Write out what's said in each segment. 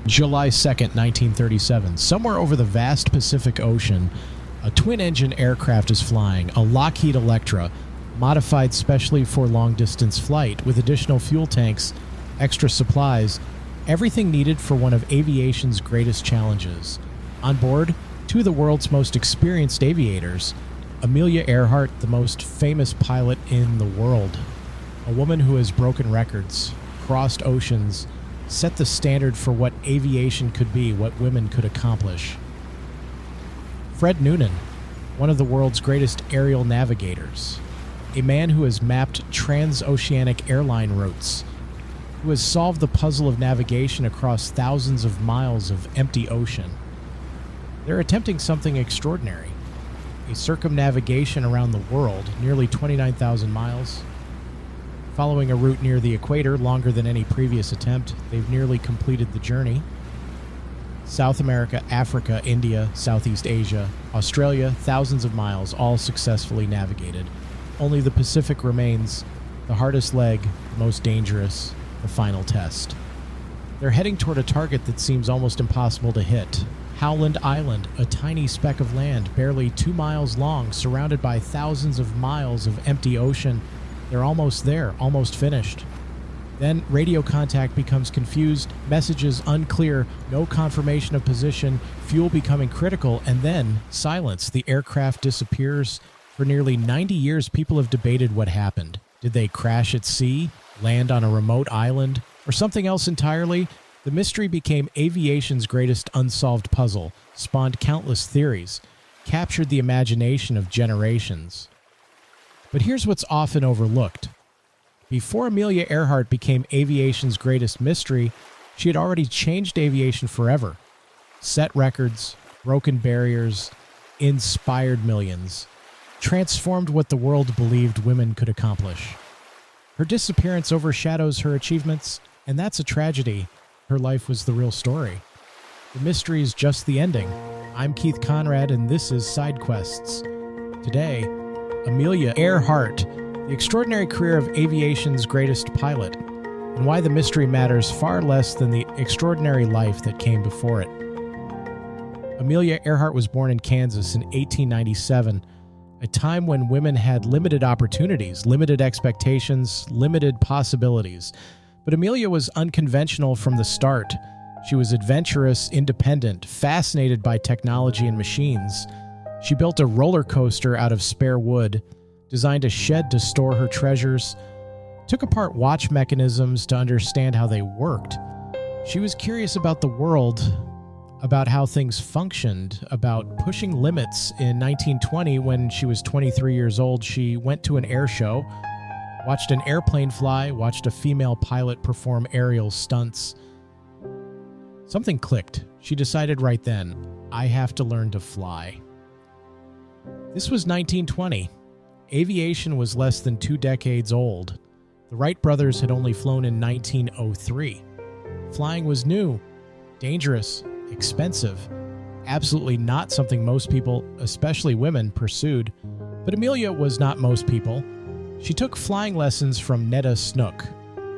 July 2nd, 1937. Somewhere over the vast Pacific Ocean, a twin-engine aircraft is flying, a Lockheed Electra, modified specially for long-distance flight, with additional fuel tanks, extra supplies, everything needed for one of aviation's greatest challenges. On board, two of the world's most experienced aviators, Amelia Earhart, the most famous pilot in the world, a woman who has broken records, crossed oceans, set the standard for what aviation could be, what women could accomplish. Fred Noonan, one of the world's greatest aerial navigators, a man who has mapped transoceanic airline routes, who has solved the puzzle of navigation across thousands of miles of empty ocean. They're attempting something extraordinary, a circumnavigation around the world, nearly 29,000 miles. Following a route near the equator longer than any previous attempt, they've nearly completed the journey. South America, Africa, India, Southeast Asia, Australia, thousands of miles, all successfully navigated. Only the Pacific remains, the hardest leg, the most dangerous, the final test. They're heading toward a target that seems almost impossible to hit. Howland Island, a tiny speck of land, barely 2 miles long, surrounded by thousands of miles of empty ocean. They're almost there, almost finished. Then radio contact becomes confused, messages unclear, no confirmation of position, fuel becoming critical, and then silence. The aircraft disappears. For nearly 90 years, people have debated what happened. Did they crash at sea, land on a remote island, or something else entirely? The mystery became aviation's greatest unsolved puzzle, spawned countless theories, captured the imagination of generations. But here's what's often overlooked. Before Amelia Earhart became aviation's greatest mystery, she had already changed aviation forever. Set records, broken barriers, inspired millions, transformed what the world believed women could accomplish. Her disappearance overshadows her achievements, and that's a tragedy. Her life was the real story. The mystery is just the ending. I'm Keith Conrad, and this is Sidequests. Today, Amelia Earhart, the extraordinary career of aviation's greatest pilot, and why the mystery matters far less than the extraordinary life that came before it. Amelia Earhart was born in Kansas in 1897, a time when women had limited opportunities, limited expectations, limited possibilities. But Amelia was unconventional from the start. She was adventurous, independent, fascinated by technology and machines. She built a roller coaster out of spare wood, designed a shed to store her treasures, took apart watch mechanisms to understand how they worked. She was curious about the world, about how things functioned, about pushing limits. In 1920, when she was 23 years old, she went to an air show, watched an airplane fly, watched a female pilot perform aerial stunts. Something clicked. She decided right then, I have to learn to fly. This was 1920. Aviation was less than 2 decades old. The Wright brothers had only flown in 1903. Flying was new, dangerous, expensive, absolutely not something most people, especially women, pursued. But Amelia was not most people. She took flying lessons from Netta Snook,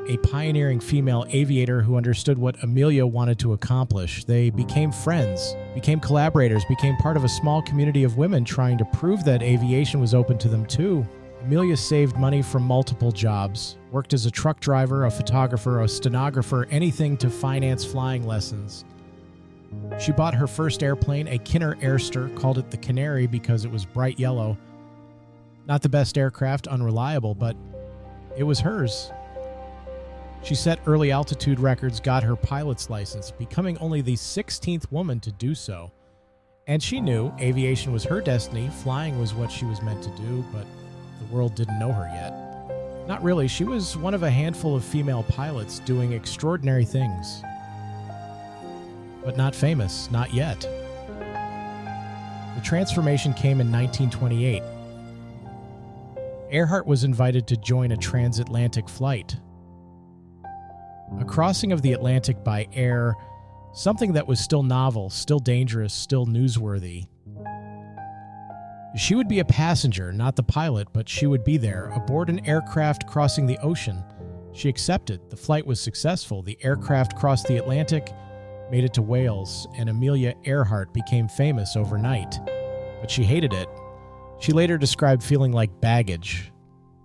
a pioneering female aviator who understood what Amelia wanted to accomplish. They became friends, became collaborators, became part of a small community of women trying to prove that aviation was open to them too. Amelia saved money from multiple jobs, worked as a truck driver, a photographer, a stenographer, anything to finance flying lessons. She bought her first airplane, a Kinner Airster, called it the Canary because it was bright yellow. Not the best aircraft, unreliable, but it was hers. She set early altitude records, got her pilot's license, becoming only the 16th woman to do so. And she knew aviation was her destiny, flying was what she was meant to do, but the world didn't know her yet. Not really, she was one of a handful of female pilots doing extraordinary things. But not famous, not yet. The transformation came in 1928. Earhart was invited to join a transatlantic flight. A crossing of the Atlantic by air, something that was still novel, still dangerous, still newsworthy. She would be a passenger, not the pilot, but she would be there, aboard an aircraft crossing the ocean. She accepted. The flight was successful. The aircraft crossed the Atlantic. made it to Wales, and Amelia Earhart became famous overnight. But she hated it. She later described feeling like baggage,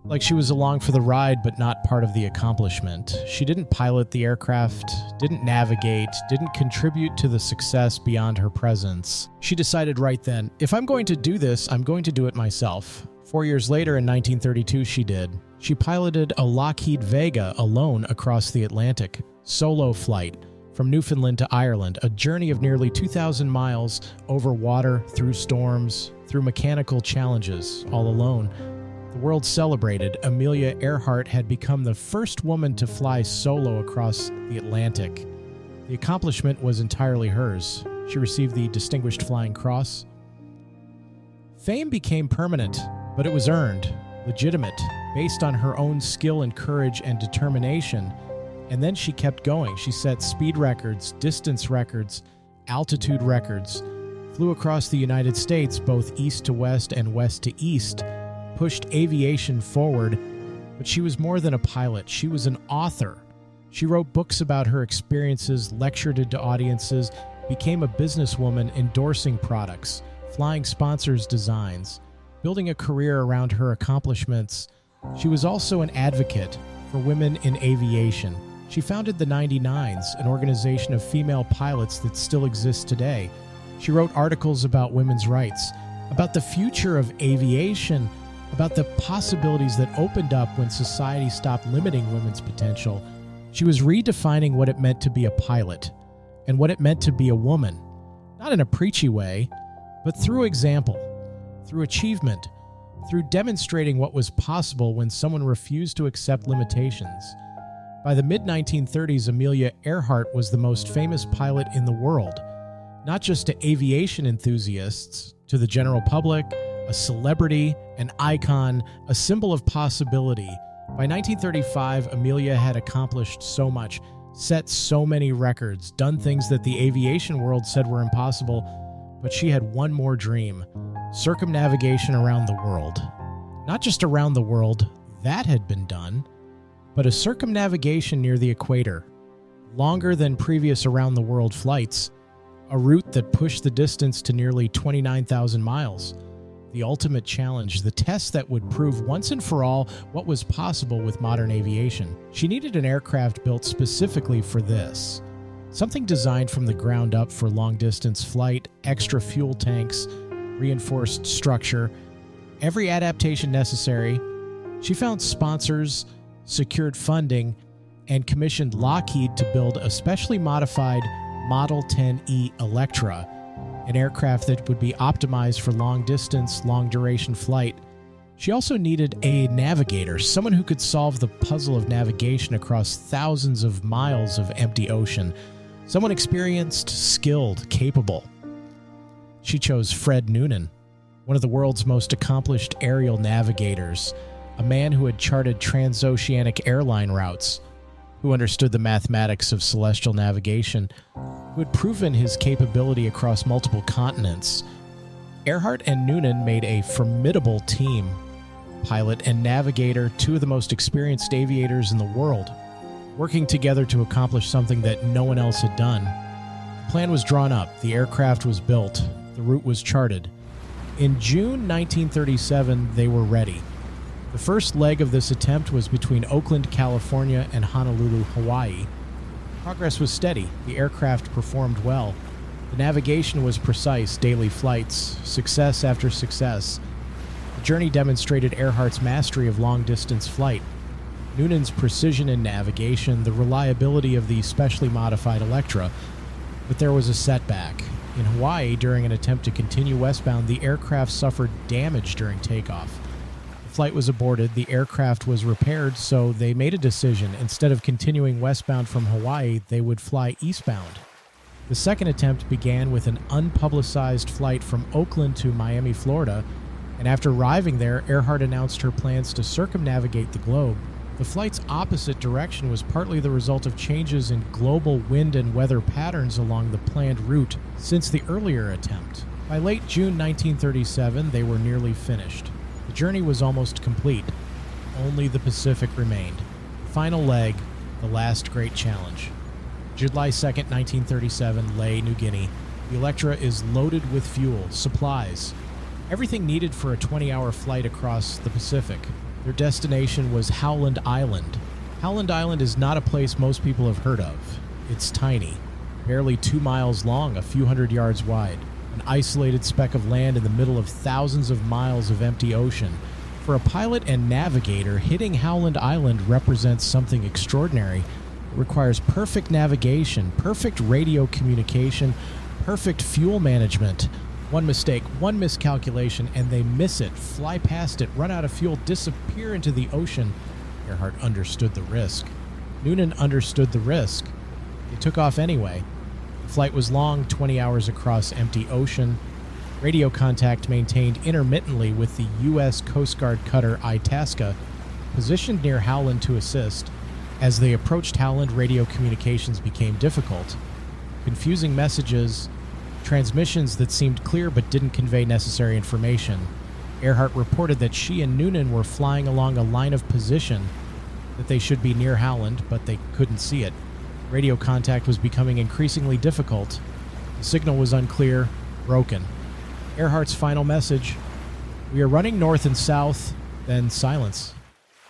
like she was along for the ride but not part of the accomplishment. She didn't pilot the aircraft, didn't navigate, didn't contribute to the success beyond her presence. She decided right then, if I'm going to do this, I'm going to do it myself. 4 years later, in 1932, she did. She piloted a Lockheed Vega alone across the Atlantic, solo flight, from Newfoundland to Ireland, a journey of nearly 2,000 miles over water, through storms, through mechanical challenges, all alone. The world celebrated. Amelia Earhart had become the first woman to fly solo across the Atlantic. The accomplishment was entirely hers. She received the Distinguished Flying Cross. Fame became permanent, but it was earned, legitimate, based on her own skill and courage and determination. And then she kept going. She set speed records, distance records, altitude records, flew across the United States, both east to west and west to east, pushed aviation forward, but she was more than a pilot. She was an author. She wrote books about her experiences, lectured it to audiences, became a businesswoman endorsing products, flying sponsors' designs, building a career around her accomplishments. She was also an advocate for women in aviation. She founded the 99s, an organization of female pilots that still exists today. She wrote articles about women's rights, about the future of aviation, about the possibilities that opened up when society stopped limiting women's potential. She was redefining what it meant to be a pilot and what it meant to be a woman, not in a preachy way, but through example, through achievement, through demonstrating what was possible when someone refused to accept limitations. By the mid-1930s, Amelia Earhart was the most famous pilot in the world, not just to aviation enthusiasts, to the general public, a celebrity, an icon, a symbol of possibility. By 1935, Amelia had accomplished so much, set so many records, done things that the aviation world said were impossible, but she had one more dream: circumnavigation around the world. Not just around the world, that had been done, but a circumnavigation near the equator, longer than previous around-the-world flights, a route that pushed the distance to nearly 29,000 miles. The ultimate challenge, the test that would prove once and for all what was possible with modern aviation. She needed an aircraft built specifically for this. Something designed from the ground up for long-distance flight, extra fuel tanks, reinforced structure, every adaptation necessary. She found sponsors, secured funding, and commissioned Lockheed to build a specially modified Model 10E Electra, an aircraft that would be optimized for long-distance, long-duration flight. She also needed a navigator, someone who could solve the puzzle of navigation across thousands of miles of empty ocean, someone experienced, skilled, capable. She chose Fred Noonan, one of the world's most accomplished aerial navigators, a man who had charted transoceanic airline routes, who understood the mathematics of celestial navigation, who had proven his capability across multiple continents. Earhart and Noonan made a formidable team. Pilot and navigator, two of the most experienced aviators in the world, working together to accomplish something that no one else had done. The plan was drawn up, the aircraft was built, the route was charted. In June 1937, they were ready. The first leg of this attempt was between Oakland, California, and Honolulu, Hawaii. Progress was steady. The aircraft performed well. The navigation was precise, daily flights, success after success. The journey demonstrated Earhart's mastery of long-distance flight, Noonan's precision in navigation, the reliability of the specially modified Electra. But there was a setback. In Hawaii, during an attempt to continue westbound, the aircraft suffered damage during takeoff. The flight was aborted, the aircraft was repaired, so they made a decision. Instead of continuing westbound from Hawaii, they would fly eastbound. The second attempt began with an unpublicized flight from Oakland to Miami, Florida, and after arriving there, Earhart announced her plans to circumnavigate the globe. The flight's opposite direction was partly the result of changes in global wind and weather patterns along the planned route since the earlier attempt. By late June 1937, they were nearly finished. The journey was almost complete. Only the Pacific remained. Final leg, the last great challenge. July 2nd, 1937, Lae, New Guinea. The Electra is loaded with fuel, supplies, everything needed for a 20-hour flight across the Pacific. Their destination was Howland Island. Howland Island is not a place most people have heard of. It's tiny, barely 2 miles long, a few hundred yards wide, an isolated speck of land in the middle of thousands of miles of empty ocean. For a pilot and navigator, hitting Howland Island represents something extraordinary. It requires perfect navigation, perfect radio communication, perfect fuel management. One mistake, one miscalculation, and they miss it, fly past it, run out of fuel, disappear into the ocean. Earhart understood the risk. Noonan understood the risk. They took off anyway. The flight was long, 20 hours across empty ocean. Radio contact maintained intermittently with the U.S. Coast Guard cutter Itasca, positioned near Howland to assist. As they approached Howland, radio communications became difficult. Confusing messages, transmissions that seemed clear but didn't convey necessary information. Earhart reported that she and Noonan were flying along a line of position, that they should be near Howland, but they couldn't see it. Radio contact was becoming increasingly difficult. The signal was unclear, broken. Earhart's final message: "We are running north and south," then silence.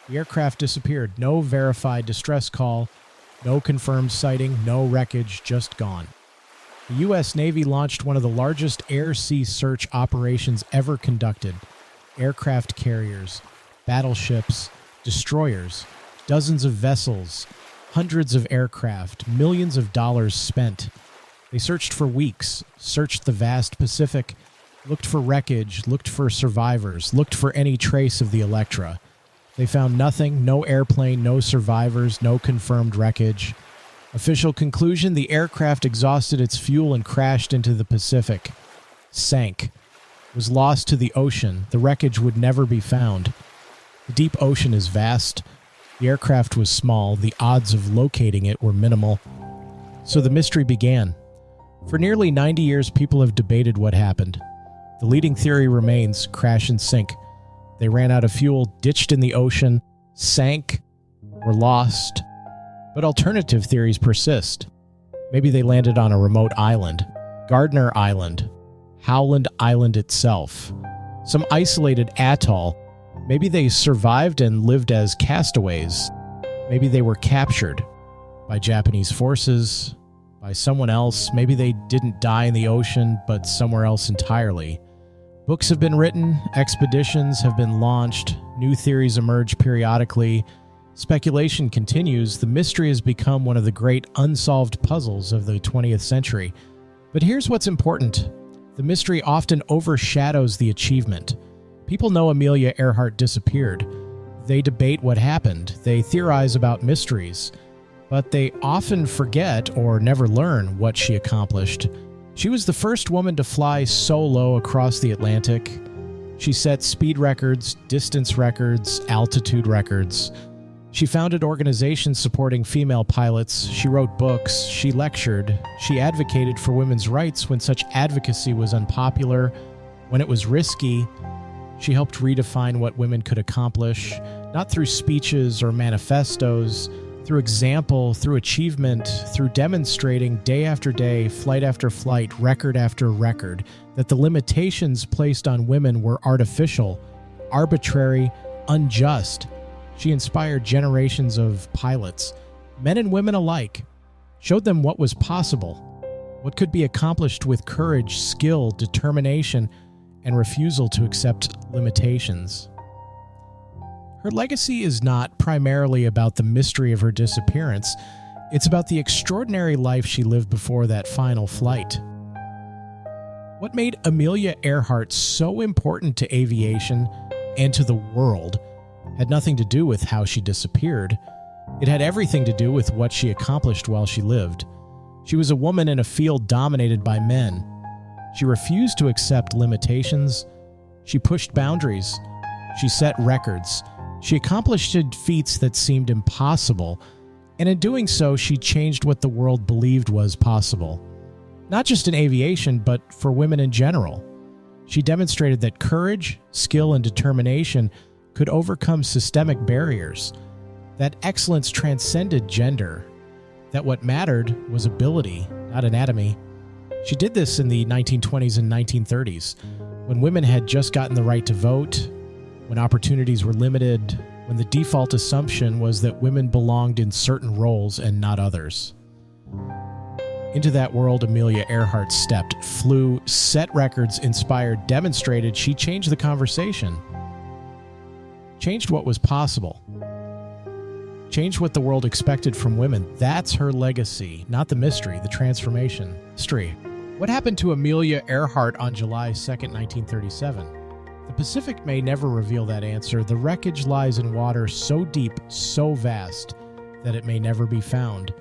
The aircraft disappeared. No verified distress call, no confirmed sighting, no wreckage, just gone. The U.S. Navy launched one of the largest air-sea search operations ever conducted. Aircraft carriers, battleships, destroyers, dozens of vessels, hundreds of aircraft, millions of dollars spent. They searched for weeks, searched the vast Pacific, looked for wreckage, looked for survivors, looked for any trace of the Electra. They found nothing, no airplane, no survivors, no confirmed wreckage. Official conclusion: the aircraft exhausted its fuel and crashed into the Pacific. Sank. Was lost to the ocean. The wreckage would never be found. The deep ocean is vast. The aircraft was small. The odds of locating it were minimal. So the mystery began. For nearly 90 years, people have debated what happened. The leading theory remains crash and sink. They ran out of fuel, ditched in the ocean, sank, were lost. But alternative theories persist. Maybe they landed on a remote island, Gardner Island, Howland Island itself, some isolated atoll. Maybe they survived and lived as castaways. Maybe they were captured by Japanese forces, by someone else. Maybe they didn't die in the ocean, but somewhere else entirely. Books have been written, expeditions have been launched, new theories emerge periodically. Speculation continues. The mystery has become one of the great unsolved puzzles of the 20th century. But here's what's important. The mystery often overshadows the achievement. People know Amelia Earhart disappeared. They debate what happened. They theorize about mysteries. But they often forget or never learn what she accomplished. She was the first woman to fly solo across the Atlantic. She set speed records, distance records, altitude records. She founded organizations supporting female pilots. She wrote books. She lectured. She advocated for women's rights when such advocacy was unpopular. When it was risky, she helped redefine what women could accomplish, not through speeches or manifestos, through example, through achievement, through demonstrating day after day, flight after flight, record after record, that the limitations placed on women were artificial, arbitrary, unjust. She inspired generations of pilots, men and women alike, showed them what was possible, what could be accomplished with courage, skill, determination, and refusal to accept limitations. Her legacy is not primarily about the mystery of her disappearance. It's about the extraordinary life she lived before that final flight. What made Amelia Earhart so important to aviation and to the world had nothing to do with how she disappeared. It had everything to do with what she accomplished while she lived. She was a woman in a field dominated by men. She refused to accept limitations. She pushed boundaries. She set records. She accomplished feats that seemed impossible, and in doing so, she changed what the world believed was possible. Not just in aviation, but for women in general. She demonstrated that courage, skill, and determination could overcome systemic barriers, that excellence transcended gender, that what mattered was ability, not anatomy. She did this in the 1920s and 1930s, when women had just gotten the right to vote, when opportunities were limited, when the default assumption was that women belonged in certain roles and not others. Into that world Amelia Earhart stepped, flew, set records, inspired, demonstrated. She changed the conversation. Changed what was possible. Changed what the world expected from women. That's her legacy, not the mystery, the transformation. History. What happened to Amelia Earhart on July 2nd, 1937? The Pacific may never reveal that answer. The wreckage lies in water so deep, so vast, that it may never be found.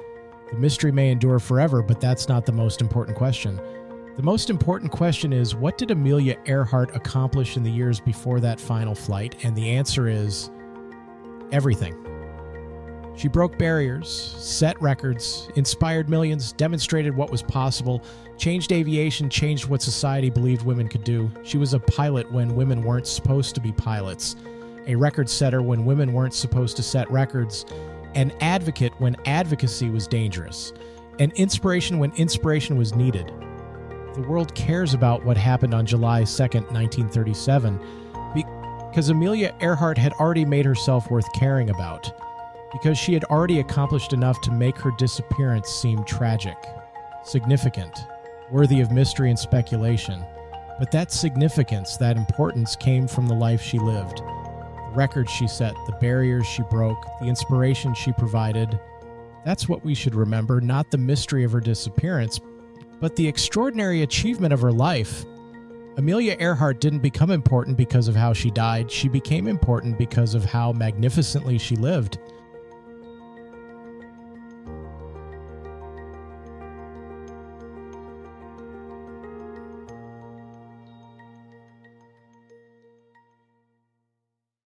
The mystery may endure forever, but that's not the most important question. The most important question is, what did Amelia Earhart accomplish in the years before that final flight? And the answer is everything. She broke barriers, set records, inspired millions, demonstrated what was possible, changed aviation, changed what society believed women could do. She was a pilot when women weren't supposed to be pilots, a record setter when women weren't supposed to set records, an advocate when advocacy was dangerous, an inspiration when inspiration was needed. The world cares about what happened on July 2nd, 1937, because Amelia Earhart had already made herself worth caring about, because she had already accomplished enough to make her disappearance seem tragic, significant, worthy of mystery and speculation. But that significance, that importance came from the life she lived. The records she set, the barriers she broke, the inspiration she provided. That's what we should remember, not the mystery of her disappearance, but the extraordinary achievement of her life. Amelia Earhart didn't become important because of how she died. She became important because of how magnificently she lived.